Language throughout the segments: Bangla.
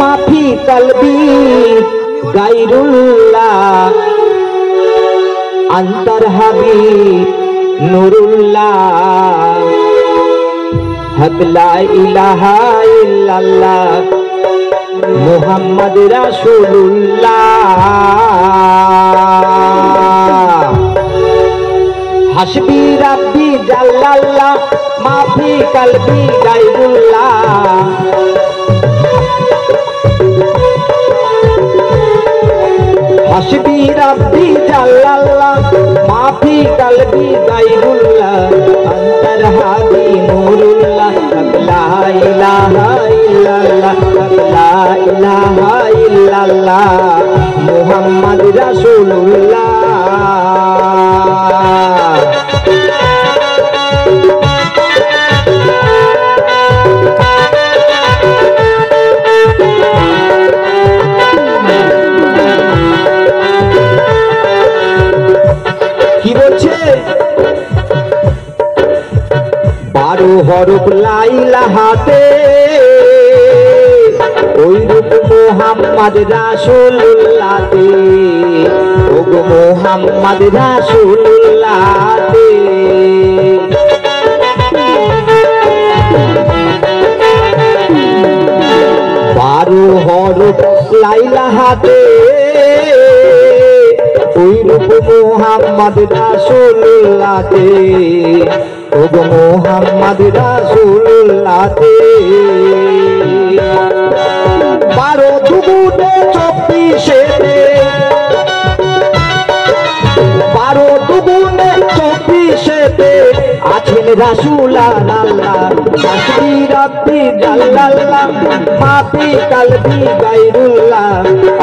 माफी कल्बी गायरुल्लाह अंतर हबीब नूरुल्लाह हक ला इलाहा इल्लल्लाह मुहम्मद रसूलुल्लाह हस्बी रब्बी जल्लल्लाह माफी कल्बी गायरुल्लाह हस्बी रब्बी जल्लल्लाह माफी कल्बी गायरुल्लाह अंतर हादी नूरुल्लाह ला इलाहा इल्लल्लाह ला इलाहा इल्लल्लाह मुहम्मद रसूलुल्लाह। बारो हरफ लाइला हाथे ओई रूप मोहम्मद रसूलुल्लाह ते ओगो मोहम्मद रसूलुल्लाह ते बारो हरफ लाइला हाथे ओई रूप मोहम्मद रसूलुल्लाह ते ओगो मोहम्मद रसूलुल्लाह ते बारो दुगुने चौबीसेते बारो दुगुने चौबीसेते आছেন রাসূলুল্লাহ হস্বি রব্বি জাল্লাল্লাহ মাফি কলবি গায়রুল্লাহ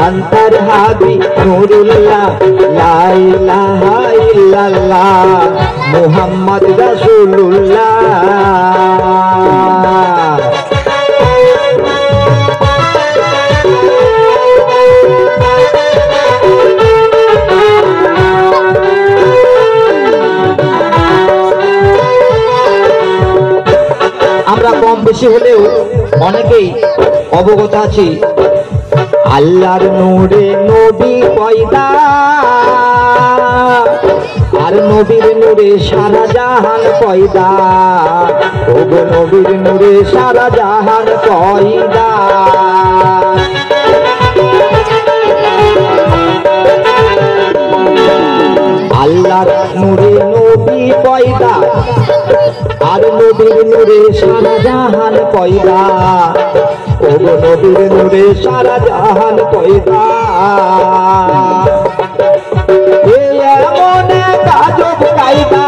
अंतर हादी नूरुल्लाह ला इलाहा इल्लल्लाह मुहम्मद रसूलुल्लाह। আমরা কম বেশি হলেও অনেকেই অবগত আছি আল্লাহর নূরে নবী পয়দা আর নবীর নূরে সারা জাহান পয়দা ওগো নবীর নূরে সারা জাহান পয়দা আল্লাহর নূরে নবী পয়দা আর নবীর নূরে সারা জাহান পয়দা ওগো নবীর নূরে সারা জাহান পয়দা এ এমন আজব কায়দা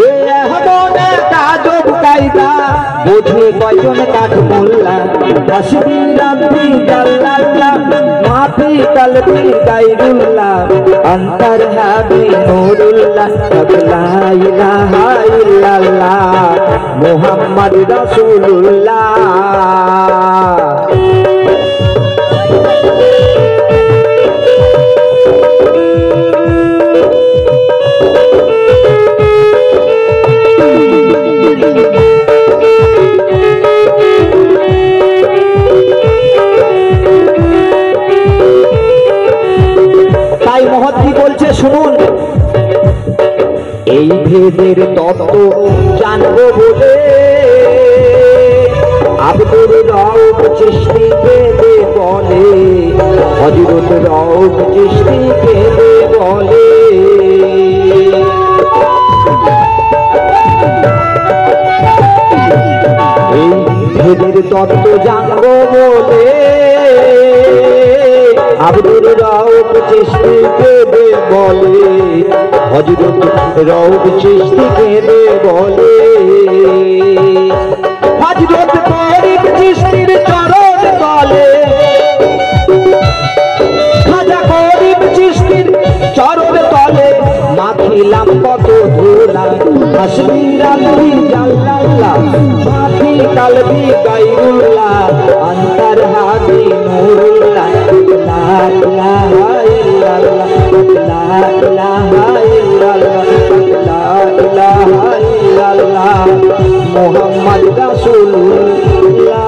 এ এমন আজব কায়দা বুঝে কয়জন কাঠ মোল্লা হস্বি রব্বি জাল্লাল্লাহ মাফি কলবি গায়রুল্লাহ अंतर हादी नूरुल्लाह ला इलाहा इल्लल्लाह मुहम्मद रसूलुल्लाह। তাই মহৎজি বলছে শুনুন এই ভেদের তত্ত্ব জানবো বলে আব্দুর রউফ চিশতি বেদে বলে হযরত রউফ চিশতি বেদে বলে এই ভেদের তত্ত্ব জানবো বলে আব্দুর রউফ চিশতি বেদে বলে হযরত রউফ চিশতি বেদে বলে হযরত গরিব চিশতির চরণ তলে খাজা গরিব চিশতির চরণ তলে মাখিলাম কত ধুলা হস্বি রব্বি জাল্লাল্লাহ মাফি কলবি গায়রুল্লাহ अंतर हादी नूरुल्लाह ला इलाहा इल्लल्लाह ला इलाहा इल्लल्लाह ला इलाहा इल्लल्लाह মোহাম্মদ রাসূলুল্লাহ।